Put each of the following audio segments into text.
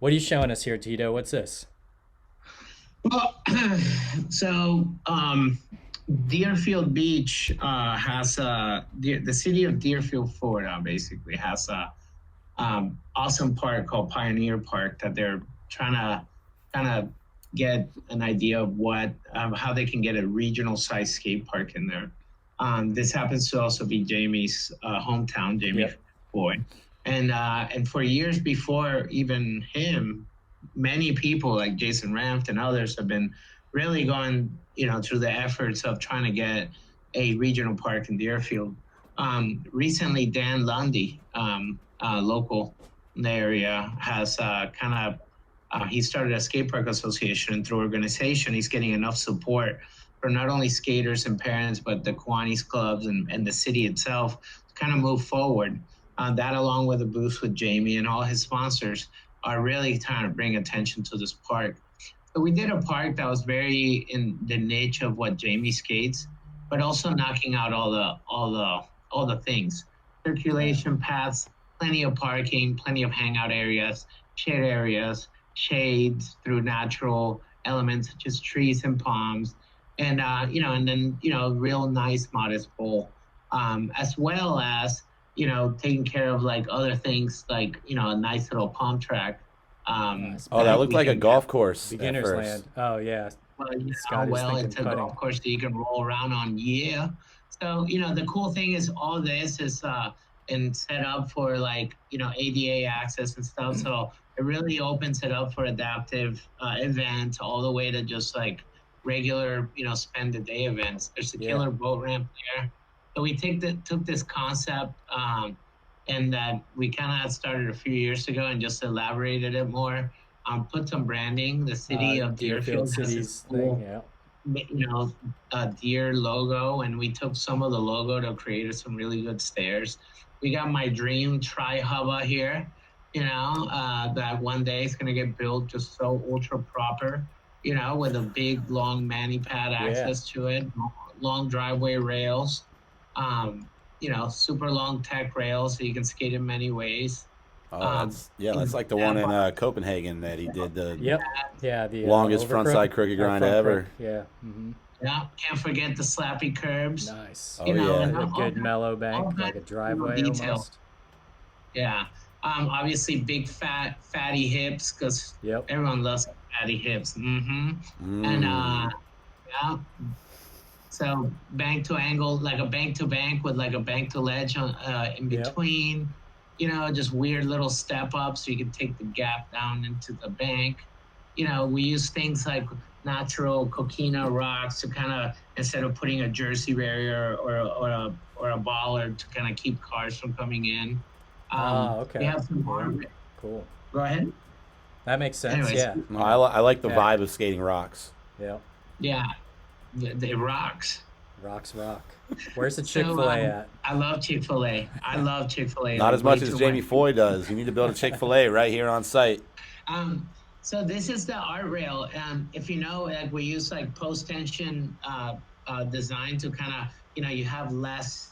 What are you showing us here, Tito? What's this? Well, so Deerfield Beach has the city of Deerfield, Florida, basically has a awesome park called Pioneer Park that they're trying to kind of get an idea of what how they can get a regional size skate park in there. This happens to also be Jamie's hometown, Jamie Yep. Boy, and for years before even him, many people like Jason Ramft and others have been really going, through the efforts of trying to get a regional park in Deerfield. Recently, Dan Lundy, local in the area, has kind of he started a skate park association, and through organization, he's getting enough support for not only skaters and parents, but the Kiwanis clubs and the city itself to kind of move forward. That, along with a booth with Jamie and all his sponsors, are really trying to bring attention to this park. So we did a park that was very in the niche of what Jamie skates, but also knocking out all the things. Yeah. Circulation paths, plenty of parking, plenty of hangout areas, shade areas, shades through natural elements such as trees and palms, and then real nice modest bowl, as well as taking care of like other things like a nice little palm track Nice. Oh, that that looked we like a can have. golf course at Beginner's first. land. Oh yeah. Scott is Well, thinking it's a putting. golf course that you can roll around on. Yeah. So, the cool thing is all this is and set up for like, ADA access and stuff. So it really opens it up for adaptive events all the way to just like regular, spend the day events. There's a Yeah. killer boat ramp there. So we took this concept and that we kind of started a few years ago and just elaborated it more. Put some branding. The city of Deerfield Deerfield has this Cities thing. cool, Yeah. deer logo, and we took some of the logo to create some really good stairs. We got my dream tri hubba here, that one day is gonna get built just so ultra proper, with a big long mani pad Yeah. access to it, long driveway rails, super long tech rails so you can skate in many ways. Oh, Um, that's like the one that in Copenhagen that he did the Yep. Yeah. The longest over crook, frontside crooked grind front crook. ever. Yeah. Mm-hmm. yeah, can't forget the slappy curbs, Nice. Oh yeah, and A all good mellow all bank, kinds like a of driveway detail. almost. Yeah. Obviously, big fatty hips because Yep. everyone loves fatty hips. And mm. yeah, so bank to angle, like a bank to bank with like a bank to ledge in Yep. between. Just weird little step ups so you can take the gap down into the bank. We use things like natural coquina rocks to kind of, instead of putting a jersey barrier or a bollard to kind of keep cars from coming in. Ah. We Okay. have some Yeah. more. Cool. Go ahead. That makes sense. Anyways, Yeah. No, I like the Yeah. vibe of skating rocks. Yeah. yeah, the rocks. Rocks rock. Where's the Chick So Fil A at? I love Chick-fil-A. I love Chick-fil-A Not like as way much as too Jamie much. Foy does. You need to build a Chick-fil-A right here on site. So this is the art rail. If you know, like we use like post tension design to kind of, you have less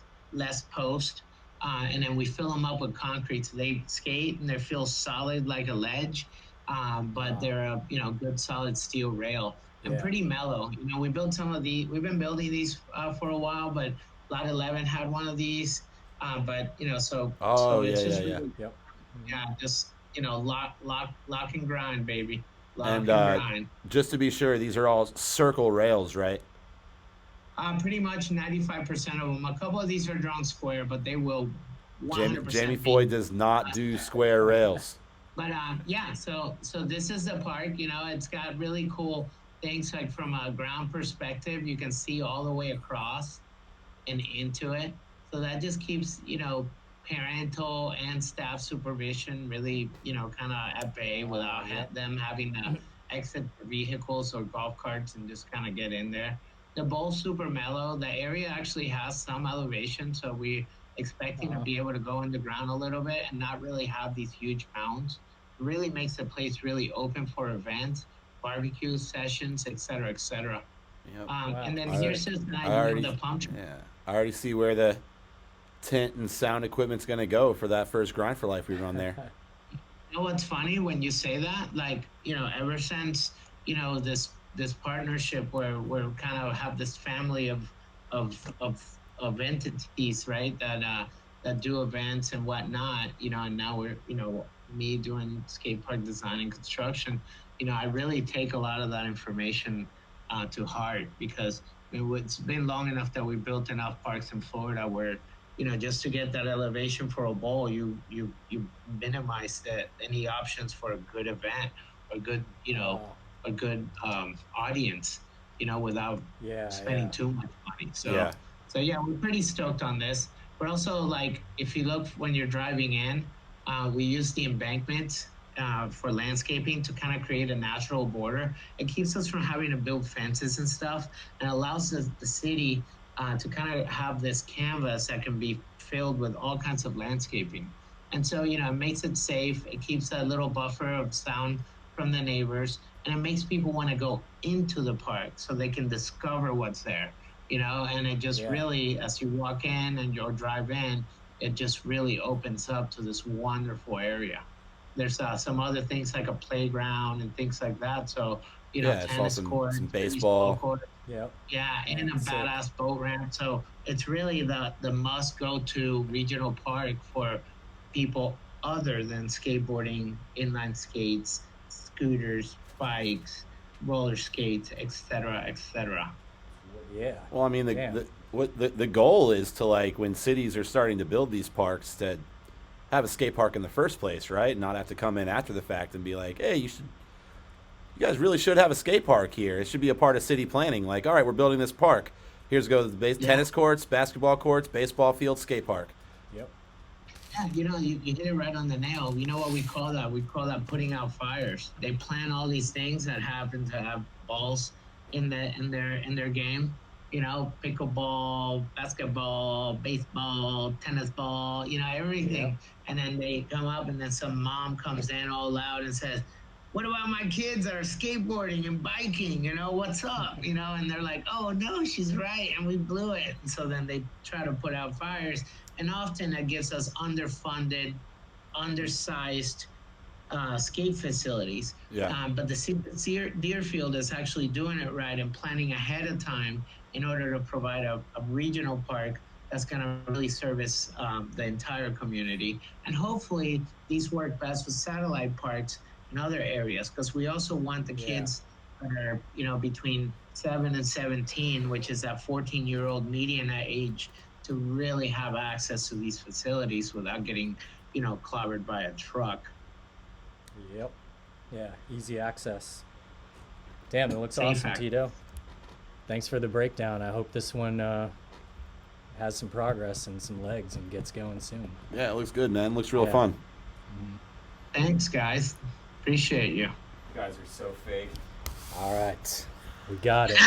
post, and then we fill them up with concrete so they skate and they feel solid like a ledge, but Wow. they're a good solid steel rail and Yeah. pretty mellow. We built some of the. We've been building these for a while, but Lot 11 had one of these. But so Oh it's yeah, yeah, just yeah. really, Yep. yeah, just lock and grind, baby. Lock And and grind. just to be sure, these are all circle rails, right? Pretty much 95% of them. A couple of these are drawn square, but they will Jamie 100% Foy be. does not do square rails. But yeah, so this is the park. It's got really cool things like from a ground perspective, you can see all the way across and into it. So that just keeps, parental and staff supervision really, kind of at bay without Yep. them having to exit their vehicles or golf carts and just kind of get in there. The bowl's super mellow. The area actually has some elevation, so we expecting to Uh-huh. be able to go in the ground a little bit and not really have these huge mounds. It really makes the place really open for events, barbecue sessions, et cetera, et cetera. Yep. Wow. And then I, alre- here's just an I idea of already, the pump. yeah, I already see where the tent and sound equipment's gonna go for that first grind for life we run there. You know what's funny when you say that? Like, ever since, this partnership where we're kind of have this family of of of entities, right? That do events and whatnot, and now we're, me doing skate park design and construction, I really take a lot of that information to heart because it's been long enough that we built enough parks in Florida where just to get that elevation for a bowl, you minimize any options for a good event or good, Oh, a good audience, without spending yeah. too much money. So, Yeah. so yeah, we're pretty stoked on this. But also, like, if you look when you're driving in, we use the embankment for landscaping to kind of create a natural border. It keeps us from having to build fences and stuff, and allows the city to kind of have this canvas that can be filled with all kinds of landscaping. And so, it makes it safe. It keeps a little buffer of sound from the neighbors, and it makes people want to go into the park so they can discover what's there, and it just Yeah. really, as you walk in and you drive in, it just really opens up to this wonderful area. There's some other things like a playground and things like that. So, Yeah, I saw tennis some courts, baseball baseball. courts, Yep. yeah, Yeah. and a Sick. badass boat ramp. So it's really the must go to regional park for people other than skateboarding, inline skates, scooters, bikes, roller skates, etc., etc. Yeah. Well, I mean, Damn. the goal is to, like, when cities are starting to build these parks, to have a skate park in the first place, right? Not have to come in after the fact and be like, hey, you guys really should have a skate park here. It should be a part of city planning. Like, all right, we're building this park. Here's go the Yeah, tennis courts, basketball courts, baseball field, skate park. Yep. yeah, you hit it right on the nail. You know what we call that? We call that putting out fires. They plan all these things that happen to have balls in their game. Pickleball, basketball, baseball, tennis ball. Yep. Everything. And then they come up, and then some mom comes in all loud and says, "What about my kids that are skateboarding and biking? What's up?" And they're like, "Oh no, she's right, and we blew it." And so then they try to put out fires, and often that gives us underfunded, undersized skate facilities. Yeah. But the Deerfield is actually doing it right and planning ahead of time in order to provide a regional park that's going to really service the entire community. And hopefully, these work best with satellite parks in other areas because we also want the Yeah. kids that are, between 7 and 17, which is that 14-year-old median age, to really have access to these facilities without getting, clobbered by a truck. Yep. Yeah. Easy access. Damn, it looks Safe awesome, act. Tito. Thanks for the breakdown. I hope this one has some progress and some legs and gets going soon. Yeah, it looks good, man. Looks real Yeah. fun. Thanks, guys. Appreciate you. You guys are so fake. All right. We got it.